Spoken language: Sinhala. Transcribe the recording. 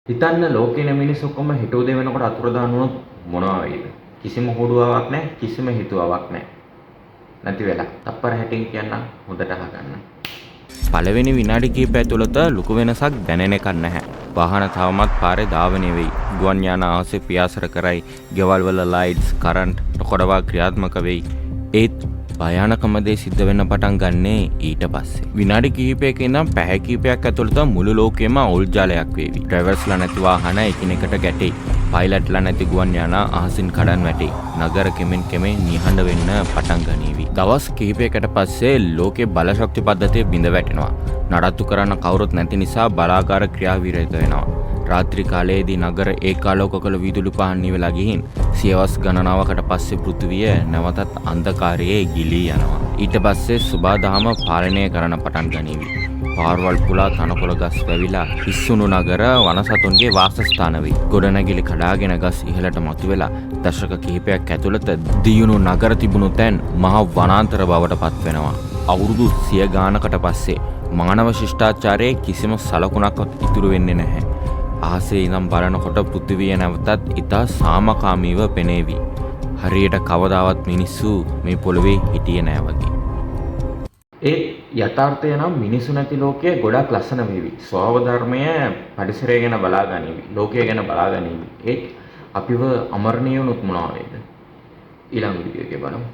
හිතන්න ලෝකේ ඉන්න මිනිස්සු ඔක්කොම හිත උදේ වෙනකොට අතුරුදහන් වුණොත් මොනවා වෙයිද? කිසිම හොඩුවාවක් නැහැ, කිසිම හිතුවාවක් නැහැ. නැති වෙලා. තප්පර 60න් කියන්නම් හොඳට අහගන්න. පළවෙනි විනාඩි කිහිපය තුළත ලොකු වෙනසක් දැනෙන එකක් නැහැ. වාහන තවමත් පාරේ ධාවනය වෙයි. ගුවන් යාන ආසේ පියාසර කරයි. ගෙවල් වල ලයිට්ස්, කරන්ට් කොටවා ක්‍රියාත්මක වෙයි. ඒත් භයානකම දේ සිද්ධ වෙන්න පටන් ගන්නේ ඊට පස්සේ. විනාඩි කිහිපයක ඉඳන් පැය කිහිපයක් ඇතුළත මුළු ලෝකෙම අවුල් ජාලයක් වේවි. ඩ්‍රයිවර්ස්ලා නැති වාහන එකිනෙකට ගැටෙයි. පයිලට්ලා නැති ගුවන් යාන අහසින් කඩන් වැටෙයි. නගර කෙමෙන් කෙමෙන් නිහඬ වෙන්න පටන් ගනීවි. දවස් කිහිපයකට පස්සේ ලෝකේ බලශක්ති පද්ධතිය බිඳ වැටෙනවා. නඩත්තු කරන්න කවුරුත් නැති නිසා බලාගාර ක්‍රියා විරහිත වෙනවා. රාත්‍රී කාලයේදී නගර ඒකාලෝක කළ විදුලි පහන් නිවලා ගිහින් සියවස් ගණනාවකට පස්සේ පෘථිවිය නැවතත් අන්ධකාරයේ ගිලී යනවා. ඊට පස්සේ සුබාදහම පාලනය කරන්න පටන් ගනීවි. පාරවල් පුලා තනකොළ ගස් වැවිලා හිස්සුණු නගර වනසතුන්ගේ වාසස්ථාන වෙයි. ගොඩනැගිලි කඩාගෙන ගස් ඉහළට මතුවෙලා දශක කිහිපයක් ඇතුළත දියුණු නගර තිබුණු තැන් මහ වනාන්තර බවට පත් වෙනවා. අවුරුදු 100 ගානකට පස්සේ මානව ශිෂ්ටාචාරයේ කිසිම සලකුණක්වත් ඉතුරු වෙන්නේ නැහැ. ආසේ ඉඳන් බලනකොට පෘථිවිය නැවතත් ඉතා සාමකාමීව පෙනේවි. හරියට කවදාවත් මිනිස්සු මේ පොළවේ හිටියේ නෑ වගේ. ඒ යථාර්ථය නම් මිනිසු නැති ලෝකයේ ගොඩක් ලස්සන වේවි. ස්වභාව ධර්මය පරිසරය ගැන බලා ගනිවි. ලෝකය ගැන බලා ගනිවි. ඒත් අපිව අමරණීය වුණොත් මොනවා වේද? ඊළඟ වීඩියෝ එකේ බලමු.